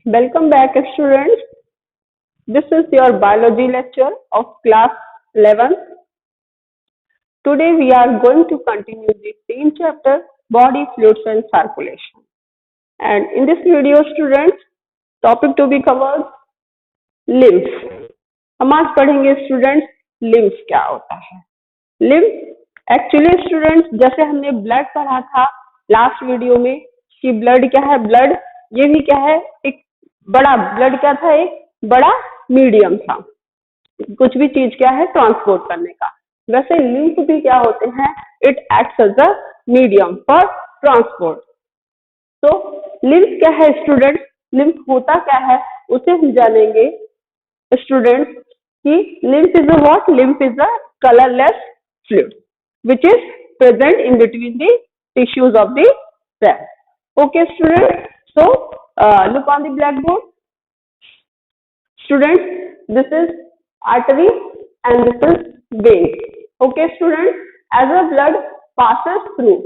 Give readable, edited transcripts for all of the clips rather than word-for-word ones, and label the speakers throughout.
Speaker 1: Welcome back, students. This is your biology lecture of class 11. Today we are going to continue the same chapter, body fluids and circulation. And in this video, students, topic to be covered, lymph. हम आज पढ़ेंगे students lymph क्या होता है। Lymph actually students जैसे हमने blood पढ़ा था लास्ट वीडियो में कि ब्लड क्या है, ब्लड ये भी क्या है, एक बड़ा ब्लड क्या था, एक बड़ा मीडियम था कुछ भी चीज क्या है ट्रांसपोर्ट करने का। वैसे लिम्फ भी क्या होते हैं, it acts as a medium for transport. तो लिम्फ क्या है स्टूडेंट्स, लिम्फ होता क्या है उसे हम जानेंगे स्टूडेंट्स कि lymph is a what? Lymph is a colorless fluid which is present in between the tissues of the cell. Okay, students. So look on the blackboard. Students, this is artery and this is vein. Okay, students. As the blood passes through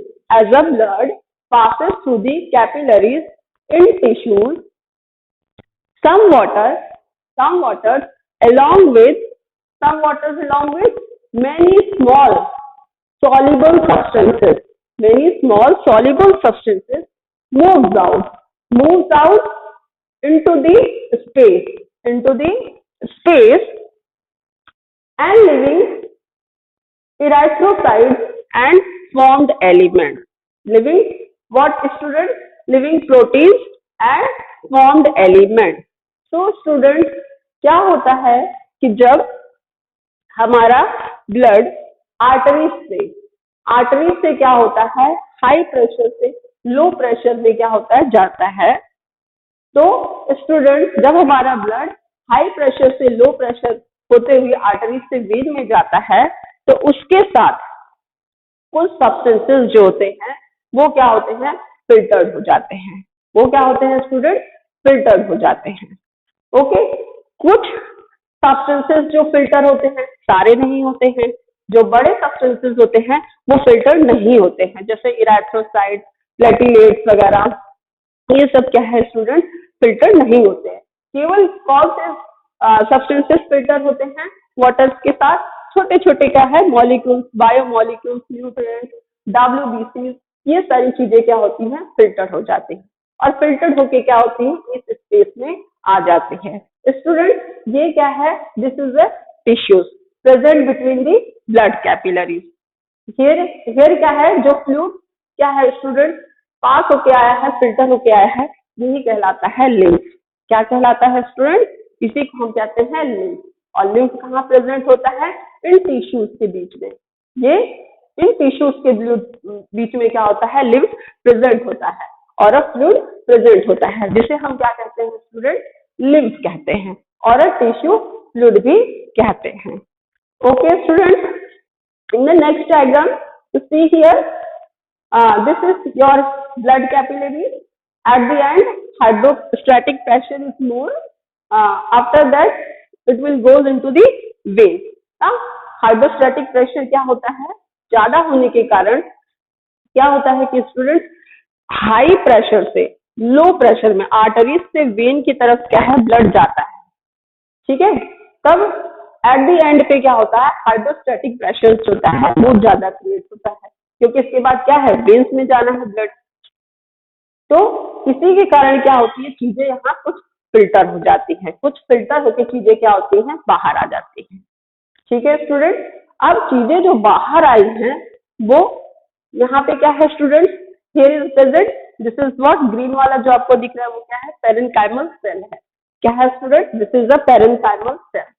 Speaker 1: the capillaries in tissues, some waters along with many small soluble substances moves out into the space and leaving erythrocytes and formed elements, living what students, living proteins and formed elements. तो student क्या होता है कि जब हमारा blood artery से क्या होता है, हाई प्रेशर से लो प्रेशर में क्या होता है जाता है। तो स्टूडेंट जब हमारा ब्लड हाई प्रेशर से लो प्रेशर होते हुए आर्टरी से वेन में जाता है तो उसके साथ कुछ सब्सटेंसेस जो होते हैं वो क्या होते हैं, फिल्टर्ड हो जाते हैं। वो क्या होते हैं स्टूडेंट, फिल्टर्ड हो जाते हैं। ओके, कुछ सब्सटेंसेस जो फिल्टर होते हैं, सारे नहीं होते हैं। जो बड़े सब्सटेंसेस होते हैं वो फिल्टर नहीं होते हैं, जैसे इराथ्रोसाइट, प्लेटिलेट्स वगैरह, ये सब क्या है स्टूडेंट, फिल्टर नहीं होते हैं। केवल कौन से सब्सटेंसेस फिल्टर होते हैं, वाटर के साथ छोटे छोटे क्या है मॉलिक्यूल्स, बायोमॉलिक्यूल्स, न्यूट्रिएंट्स, WBCs, ये सारी चीजें क्या होती हैं, फिल्टर हो जाती हैं और फिल्टर होके क्या होती है इस स्पेस में आ जाती है। स्टूडेंट ये क्या है, this is a tissues present between the blood capillaries. Here क्या है, जो फ्लूइड क्या है स्टूडेंट पास होके आया है, फिल्टर होके आया है, यही कहलाता है लिम्फ। क्या कहलाता है स्टूडेंट, इसी को हम कहते हैं लिम्फ। और लिम्फ कहाँ प्रेजेंट होता है, इन टिश्यूज के बीच में। ये इन टिश्यूज के बीच में क्या होता है, लिम्फ प्रेजेंट होता है और अ फ्लूइड प्रेजेंट होता है, जिसे हम क्या कहते हैं स्टूडेंट, लिम्फ कहते हैं और अ टिश्यू फ्लूइड भी कहते हैं। Okay student, in the next diagram you see here, this is your blood capillary. At the end, hydrostatic pressure is more. After that, it will goes into the vein. Hydrostatic pressure क्या होता है, ज्यादा होने के कारण क्या होता है कि स्टूडेंट हाई प्रेशर से लो प्रेशर में आर्टरीज से वेन की तरफ क्या है ब्लड जाता है। ठीक है, तब एट द एंड पे क्या होता है, हाइड्रोस्टैटिक प्रेशर जो होता है वो ज्यादा क्रिएट होता है, क्योंकि इसके बाद क्या है, वेन्स में जाना है ब्लड। तो इसी के कारण क्या होती है, चीजें यहाँ कुछ फिल्टर हो जाती हैं, कुछ फिल्टर होकर चीजें क्या होती हैं, बाहर आ जाती हैं। ठीक है स्टूडेंट, अब चीजें जो बाहर आई हैं वो यहाँ पे क्या है student, here is present, this is what, green वाला जो आपको दिख रहा है वो क्या है, पेरेन्काइमल सेल है। क्या है student, this is the parenchymal cell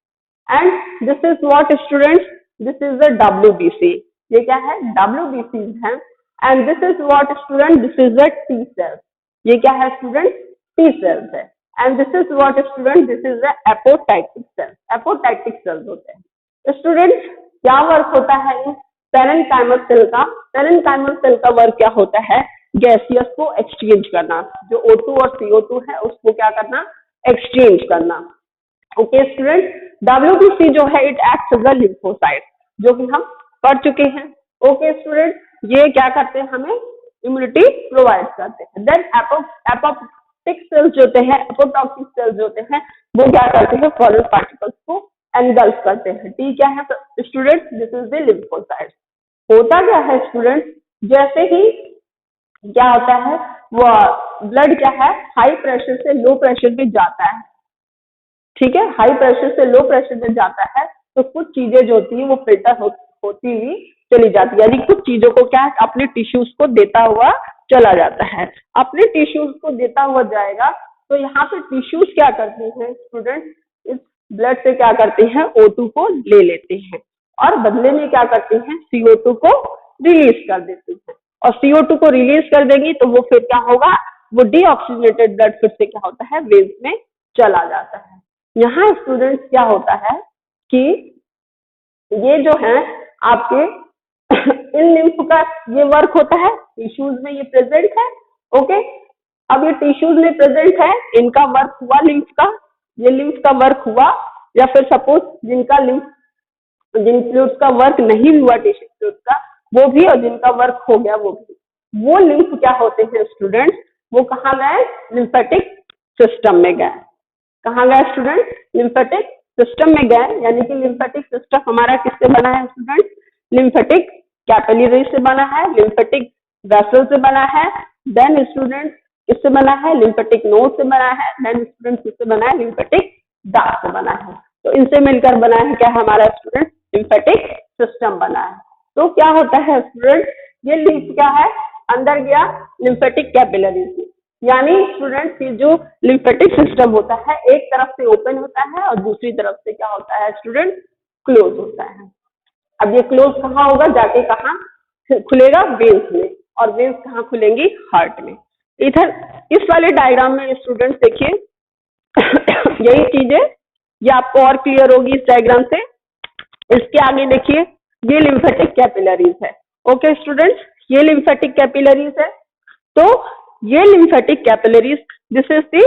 Speaker 1: and this is what student, this is the WBC। ये क्या है, WBCs है and this is what student, this is the T cells. ये क्या है स्टूडेंट, T सेल्स है and this is what student, this is the apoptotic cells. Apoptotic cells होते हैं स्टूडेंट। क्या वर्क होता है इन पेरेन्काइमल सेल का, पेरेन्काइमल सेल का वर्क क्या होता है, गैसियस को एक्सचेंज करना, जो O2 और CO2 है उसको क्या करना, एक्सचेंज करना। ओके स्टूडेंट, WBC जो है it acts as a lymphocyte, जो कि हम पढ़ चुके हैं। ओके स्टूडेंट, ये क्या करते हैं, हमें इम्यूनिटी प्रोवाइड करते हैं। देन एपोप्टोटिक सेल्स जो होते हैं, एपोटॉक्सिक सेल्स जो होते हैं, वो क्या करते हैं, फॉरेन पार्टिकल्स को एनगल्फ करते हैं। टी क्या है students, this is the lymphocyte. होता क्या है स्टूडेंट्स, जैसे ही क्या होता है, वो ब्लड क्या है हाई प्रेशर से लो प्रेशर पे जाता है, ठीक है, हाई प्रेशर से लो प्रेशर पे जाता है, तो कुछ चीजें जो होती है वो फिल्टर होती हुई चली जाती है, यानी कुछ चीजों को क्या अपने टिश्यूज को देता हुआ चला जाता है। अपने टिश्यूज को देता हुआ जाएगा, तो यहाँ पे टिश्यूज क्या करते हैं स्टूडेंट, इस ब्लड से क्या करते हैं, O2 को ले लेते हैं और बदले में क्या करते हैं, CO2 को रिलीज कर देते हैं। और CO2 को रिलीज कर देंगी तो वो फिर क्या होगा, वो डीऑक्सीजनेटेड ब्लड फिर से क्या होता है, वेव्स में चला जाता है। यहाँ स्टूडेंट्स क्या होता है कि ये जो है आपके इन लिम्फ का ये वर्क होता है, टिश्यूज में ये प्रेजेंट है, ओके। अब ये टिश्यूज में प्रेजेंट है, इनका वर्क हुआ लिम्फ का, ये लिम्फ का वर्क हुआ, या फिर सपोज जिनका लिम्फ, जिन फ्लूइड्स का वर्क नहीं हुआ टिश्यू फ्लूइड का, वो भी, और जिनका वर्क हो गया वो भी, वो लिम्फ क्या होते हैं स्टूडेंट्स, वो कहाँ गए, लिम्फेटिक सिस्टम में गए। कहाँ गए स्टूडेंट, लिम्फेटिक सिस्टम में गए, यानी कि लिम्फेटिक सिस्टम हमारा किससे बना है स्टूडेंट, लिम्फेटिक कैपिलरी से बना है, लिम्फेटिक वेसल से बना है, देन स्टूडेंट किससे बना है, लिम्फेटिक नोड से बना है, देन स्टूडेंट किससे बना है, लिम्फेटिक डक्ट से बना है। तो इनसे मिलकर बना है क्या हमारा स्टूडेंट, लिम्फेटिक सिस्टम बना है। तो क्या होता है स्टूडेंट, ये लिम्फ क्या है, अंदर गया लिम्फेटिक कैपिलरी से, यानी स्टूडेंट ये जो लिम्फेटिक सिस्टम होता है एक तरफ से ओपन होता है और दूसरी तरफ से क्या होता है स्टूडेंट, क्लोज होता है। अब ये क्लोज कहाँ होगा, जाके कहाँ खुलेगा, वेन्स में, और वेन्स कहाँ खुलेंगी, हार्ट में। इधर इस वाले डायग्राम में स्टूडेंट देखिए यही चीजें ये आपको और क्लियर होगी इस डायग्राम से। इसके आगे देखिए ये लिम्फेटिक कैपिलरीज है, ओके स्टूडेंट्स, ये लिम्फेटिक कैपिलरीज है। तो ये lymphatic capillaries, this is the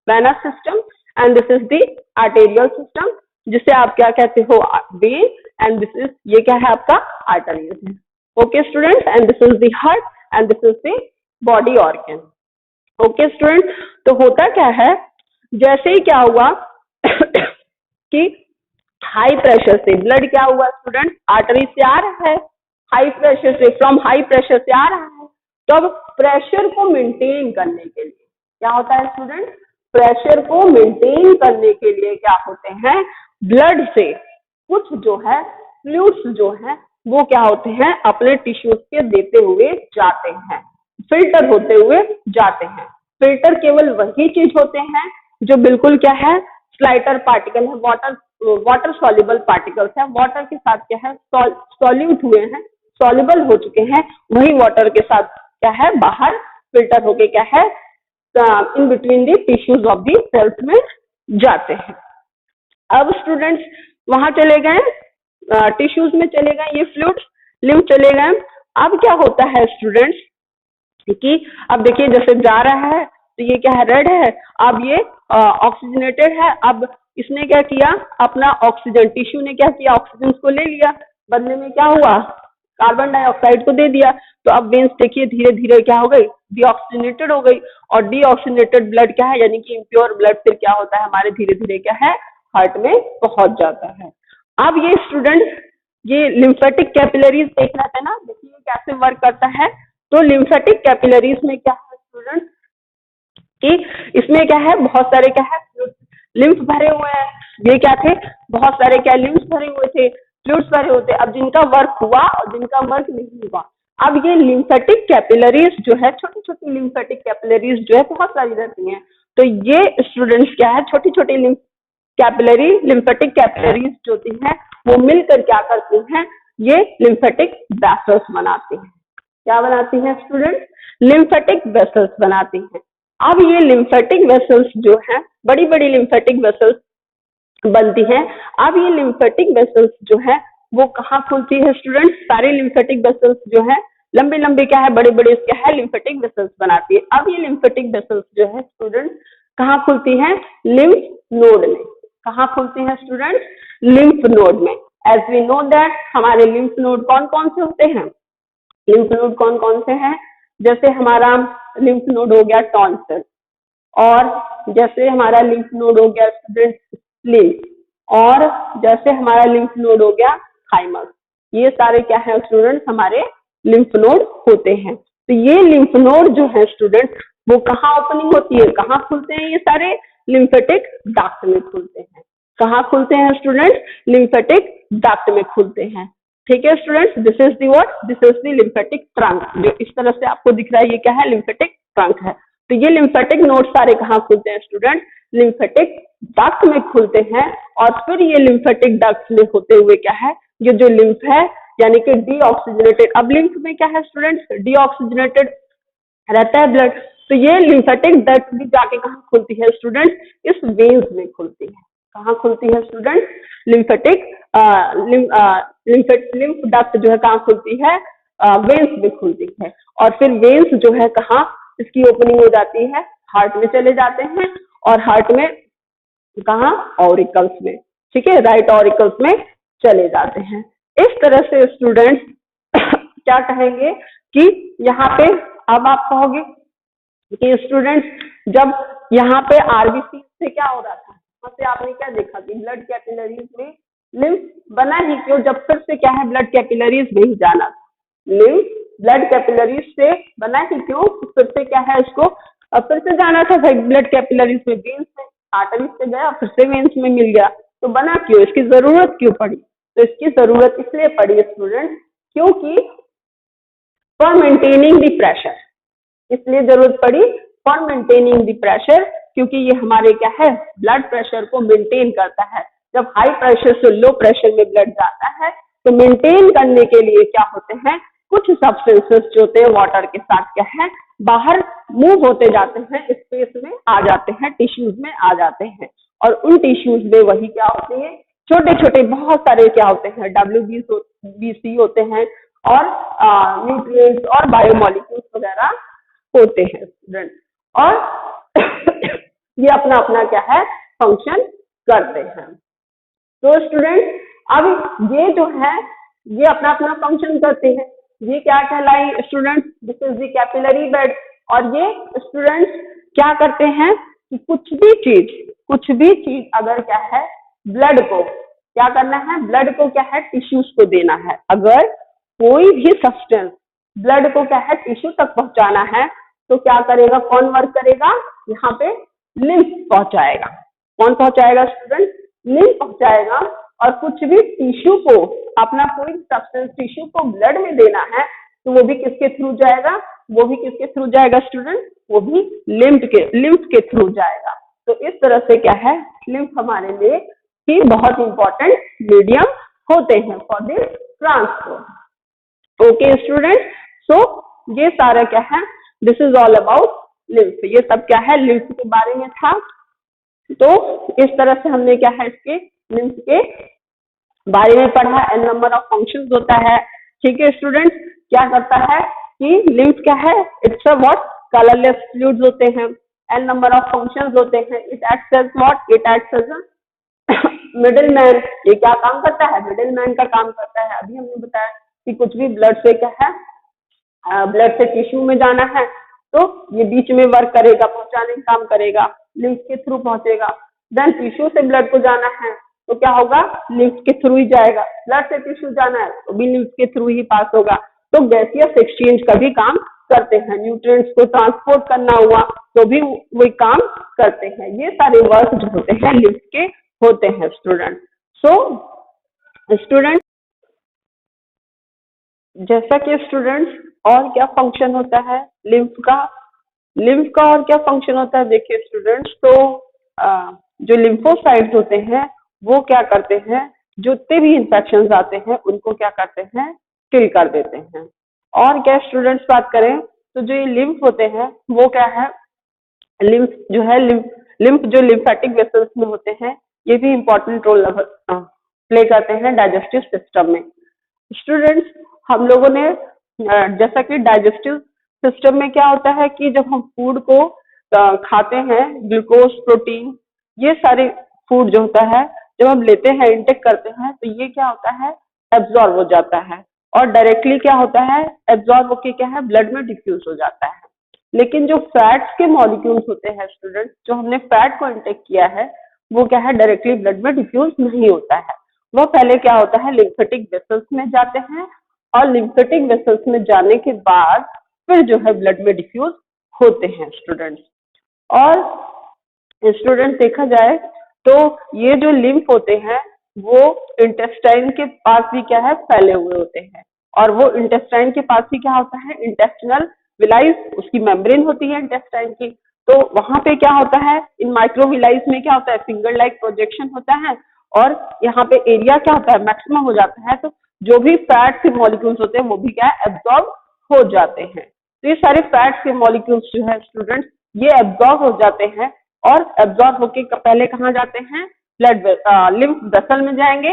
Speaker 1: venous system and this is the arterial system, जिसे आप क्या कहते हो, vein, and this is, ये क्या है आपका arteries है, okay students, and this is the heart and this is the body organ, okay students। तो होता क्या है, जैसे ही क्या हुआ कि हाई प्रेशर से ब्लड क्या हुआ स्टूडेंट, आर्टरी से आ रहा है, हाई प्रेशर से, फ्रॉम हाई प्रेशर से आ रहा है, तो अब प्रेशर को मेंटेन करने के लिए क्या होता है स्टूडेंट, प्रेशर को मेंटेन करने के लिए क्या होते हैं, ब्लड से कुछ जो है फ्लूइड्स जो है वो क्या होते हैं, अपने टिश्यूज के देते हुए जाते हैं, फिल्टर होते हुए जाते हैं। फिल्टर केवल वही चीज होते हैं जो बिल्कुल क्या है, स्लाइटर पार्टिकल है, वाटर सॉल्युबल पार्टिकल्स है, वाटर के साथ क्या है, सॉल्यूट हुए हैं, सॉल्युबल हो चुके हैं, वही वाटर के साथ क्या है, बाहर फिल्टर होके क्या है, in between the tissues of the cells में जाते हैं। अब स्टूडेंट्स वहां चले गए, टिश्यूज में चले गए ये फ्लूइड्स, लिम्फ चले गए। अब क्या होता है स्टूडेंट्स कि अब देखिए जैसे जा रहा है तो ये क्या है, रेड है, अब ये ऑक्सीजनेटेड है, अब इसने क्या किया, अपना ऑक्सीजन, टिश्यू ने क्या किया, ऑक्सीजन को ले लिया, बदले में क्या हुआ, कार्बन डाइऑक्साइड को दे दिया। तो अब वेन्स देखिए धीरे धीरे क्या हो गई, डीऑक्सीजनेटेड हो गई, और डीऑक्सीजनेटेड ब्लड क्या है, यानी कि इम्प्योर ब्लड फिर क्या होता है, हमारे धीरे धीरे क्या है, हार्ट में पहुंच जाता है। अब ये स्टूडेंट ये लिम्फेटिक कैपिलरीज देख रहे थे ना, देखिए कैसे वर्क करता है। तो लिम्फेटिक कैपिलरीज में क्या है स्टूडेंट कि इसमें क्या है, बहुत सारे क्या है लिम्फ भरे हुए हैं, ये क्या थे, बहुत सारे क्या लिम्फ भरे हुए थे, फ्लूइड्स भरे होते। अब जिनका वर्क हुआ और जिनका वर्क नहीं हुआ, अब ये लिम्फेटिक कैपिलरीज जो है, छोटी छोटी लिम्फेटिक कैपिलरीज जो है बहुत सारी रहती हैं। तो ये स्टूडेंट्स क्या है, छोटी छोटी लिम्फेटिक कैपिलरीज जो होती हैं वो मिलकर क्या करती हैं, ये लिम्फेटिक वेसल्स बनाती हैं। क्या बनाती हैं स्टूडेंट, लिम्फेटिक वेसल्स बनाती हैं। अब ये लिम्फेटिक वेसल्स जो है, बड़ी बड़ी लिम्फेटिक वेसल्स बनती हैं। अब ये लिम्फेटिक वेसल्स जो है वो कहाँ खुलती है स्टूडेंट, सारे लिम्फेटिक वेसल्स जो है लंबे लंबे क्या है, बड़े बड़े क्या है, लिम्फेटिक वेसल्स बनाती है। अब ये लिम्फेटिक वेसल्स जो है स्टूडेंट कहाँ खुलती है, लिम्फ नोड में। कहाँ खुलती है स्टूडेंट, लिम्फ नोड में। एज वी नो दैट हमारे लिम्फ नोड कौन कौन से होते हैं, लिम्फ नोड कौन कौन से हैं, जैसे हमारा लिम्फ नोड हो गया टॉन्सिल, और जैसे हमारा लिम्फ नोड हो गया स्टूडेंट स्प्लीन, और जैसे हमारा लिम्फ नोड हो गया थाइमस। ये सारे क्या है स्टूडेंट्स हमारे लिम्फ नोड होते हैं। तो ये लिम्फ नोड जो है स्टूडेंट वो कहाँ ओपनिंग होती है, कहाँ खुलते हैं, ये सारे लिम्फेटिक डक्ट में खुलते हैं। कहाँ खुलते हैं स्टूडेंट, लिम्फेटिक डक्ट में खुलते हैं। ठीक है students, this is the what, this is the lymphatic trunk. जो इस तरह से आपको दिख रहा है ये क्या है, लिम्फेटिक ट्रंक है। तो ये लिम्फेटिक नोड सारे कहाँ खुलते हैं स्टूडेंट, लिम्फेटिक डक्ट में खुलते हैं। और फिर ये लिम्फेटिक डक्ट में होते हुए क्या है, ये जो लिम्फ है यानी कि डीऑक्सीजनेटेड, अब लिम्फ में क्या है स्टूडेंट्स, डीऑक्सीजनेटेड रहता है ब्लड। तो ये लिम्फेटिक डक्ट भी जाके कहाँ खुलती है स्टूडेंट, इस वेन्स में खुलती है। कहाँ खुलती है स्टूडेंट, लिम्फेटिक लिम्फ डक्ट जो है कहाँ खुलती है, वेन्स में खुलती है। और फिर वेन्स जो है कहाँ इसकी ओपनिंग हो जाती है, हार्ट में चले जाते हैं, और हार्ट में कहाँ, ऑरिकल्स में। ठीक है, राइट ऑरिकल्स में चले जाते हैं। इस तरह से स्टूडेंट्स क्या कहेंगे कि यहाँ पे, अब आप कहोगे कि स्टूडेंट्स जब यहाँ पे आरबीसी से क्या हो रहा था, वहां से आपने क्या देखा कि ब्लड कैपिलरीज में लिम्फ बना ही क्यों, जब फिर से क्या है ब्लड कैपिलरीज में ही जाना था। लिम्फ ब्लड कैपिलरीज से बना ही क्यों, फिर से क्या है उसको फिर से जाना था भाई ब्लड कैपिलरीज में, वेन्स में, आर्टरीज से गया फिर से वेन्स में मिल गया। तो बना क्यों, इसकी जरूरत क्यों पड़ी, तो इसकी जरूरत इसलिए पड़ी स्टूडेंट क्योंकि फॉर मेंटेनिंग द प्रेशर, इसलिए जरूरत पड़ी फॉर मेंटेनिंग द प्रेशर, क्योंकि ये हमारे क्या है ब्लड प्रेशर को मेंटेन करता है। जब हाई प्रेशर से लो प्रेशर में ब्लड जाता है तो मेंटेन करने के लिए क्या होते हैं, कुछ सब्सटेंसेस जो होते हैं वाटर के साथ क्या है बाहर मूव होते जाते हैं, स्पेस में आ जाते हैं, टिश्यूज में आ जाते हैं। और उन टिश्यूज में वही क्या होते हैं, छोटे छोटे बहुत सारे क्या होते हैं, WBC होते हैं, और न्यूट्रिएंट्स और बायोमोलिक्यूल्स वगैरह होते हैं स्टूडेंट। और ये अपना अपना क्या है फंक्शन करते हैं। तो स्टूडेंट अब ये जो है ये अपना अपना फंक्शन करते हैं। ये क्या कहलाई student, this is the capillary bed. और ये स्टूडेंट्स क्या करते हैं कि कुछ भी चीज अगर क्या है ब्लड को क्या करना है, ब्लड को क्या है टिश्यूज को देना है। अगर कोई भी सब्सटेंस ब्लड को क्या है टिश्यू तक पहुंचाना है तो क्या करेगा, कौन वर्क करेगा, यहाँ पे लिम्फ पहुंचाएगा। कौन पहुंचाएगा स्टूडेंट, लिम्फ पहुंचाएगा। और कुछ भी टिश्यू को, अपना कोई सब्सटेंस टिश्यू को ब्लड में देना है तो वो भी किसके थ्रू जाएगा, वो भी किसके थ्रू जाएगा स्टूडेंट, वो भी लिम्फ के थ्रू जाएगा। तो इस तरह से क्या है लिम्फ हमारे लिए ही बहुत इंपॉर्टेंट मीडियम होते हैं for this transport. Okay student, so ये सारा क्या है, this is all about lymph. ये सब क्या है लिम्फ के बारे में था। तो इस तरह से हमने क्या है इसके लिम्फ के बारे में पढ़ा। एन नंबर ऑफ फंक्शंस होता है। ठीक है स्टूडेंट, क्या करता है कि लिम्फ क्या है, it's a what, colourless fluids होते हैं। एन नंबर ऑफ फंक्शंस होते हैं। It acts as what, it acts as middle man. ये क्या काम करता है, मिडिल मैन का काम करता है। अभी हमने बताया कि कुछ भी ब्लड से क्या है, ब्लड से टिश्यू में जाना है तो ये बीच में वर्क करेगा, पहुंचाने का काम करेगा, लिम्फ के थ्रू पहुंचेगा। देन टिश्यू से ब्लड को जाना है तो क्या होगा, लिम्फ के थ्रू ही जाएगा। ब्लड से टिश्यू जाना है तो भी लिम्फ के थ्रू ही पास होगा। तो गैसियस एक्सचेंज का भी काम करते हैं। न्यूट्रिएंट्स को ट्रांसपोर्ट करना हुआ तो भी वही काम करते हैं। ये सारे वर्क जो होते हैं लिम्फ के होते हैं स्टूडेंट। सो स्टूडेंट, जैसा कि स्टूडेंट्स और क्या फंक्शन होता है लिम्फ का, लिम्फ का और क्या फंक्शन होता है देखिए स्टूडेंट्स। तो जो लिम्फोसाइट्स होते हैं वो क्या करते हैं, जितने भी इंफेक्शंस आते हैं उनको क्या करते हैं, किल कर देते हैं। और क्या स्टूडेंट्स बात करें तो जो ये लिम्फ होते हैं वो क्या है, लिम्फ जो है लिम्फ जो लिम्फेटिक वेसल्स में होते हैं ये भी इंपॉर्टेंट रोल प्ले करते हैं डाइजेस्टिव सिस्टम में। स्टूडेंट्स हम लोगों ने जैसा कि डाइजेस्टिव सिस्टम में क्या होता है कि जब हम फूड को खाते हैं, ग्लूकोज, प्रोटीन, ये सारे फूड जो होता है जब हम लेते हैं, इंटेक करते हैं तो ये क्या होता है, एब्जॉर्ब हो जाता है और डायरेक्टली क्या होता है, एब्जॉर्ब होके क्या है ब्लड में डिफ्यूज हो जाता है। लेकिन जो फैट्स के मॉलिक्यूल्स होते हैं स्टूडेंट, जो हमने फैट को इंटेक किया है, वो क्या है, डायरेक्टली ब्लड में डिफ्यूज नहीं होता है। वो पहले क्या होता है, लिम्फेटिक वेसल्स में जाते हैं और लिम्फेटिक वेसल्स में जाने के बाद फिर जो है ब्लड में डिफ्यूज होते हैं स्टूडेंट्स। और स्टूडेंट देखा जाए तो ये जो लिम्फ होते हैं वो इंटेस्टाइन के पास भी क्या है, फैले हुए होते हैं। और वो इंटेस्टाइन के पास ही क्या होता है, इंटेस्टिनल विलाइज, उसकी मेम्ब्रेन होती है इंटेस्टाइन की। तो वहां पे क्या होता है, इन माइक्रोविलाइज में क्या होता है, फिंगर लाइक प्रोजेक्शन होता है और यहाँ पे एरिया क्या होता है, मैक्सिमम हो जाता है। तो जो भी फैट के मॉलिक्यूल्स होते हैं वो भी क्या है, एब्जॉर्ब हो जाते हैं। तो ये सारे फैट्स के मॉलिक्यूल्स जो है स्टूडेंट्स, ये एब्जॉर्ब हो जाते हैं और एब्जॉर्ब होके पहले कहाँ जाते हैं, ब्लड लिम्फ वेसल में जाएंगे।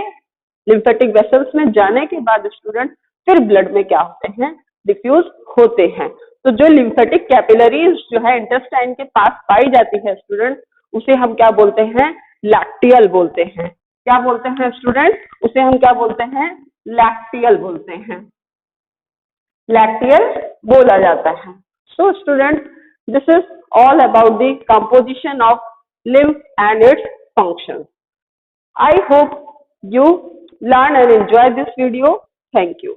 Speaker 1: लिम्फेटिक वेसल्स में जाने के बाद स्टूडेंट फिर ब्लड में क्या होते हैं, डिफ्यूज होते हैं। तो जो लिम्फेटिक कैपिलरीज जो है इंटेस्टाइन के पास पाई जाती है स्टूडेंट, उसे हम क्या बोलते हैं, लैक्टियल बोलते हैं। क्या बोलते हैं स्टूडेंट, उसे हम क्या बोलते हैं, लैक्टियल बोलते हैं, लैक्टियल बोला जाता है। So student, this is all about the composition of lymph and its functions. I hope you learn and enjoy this video. Thank you.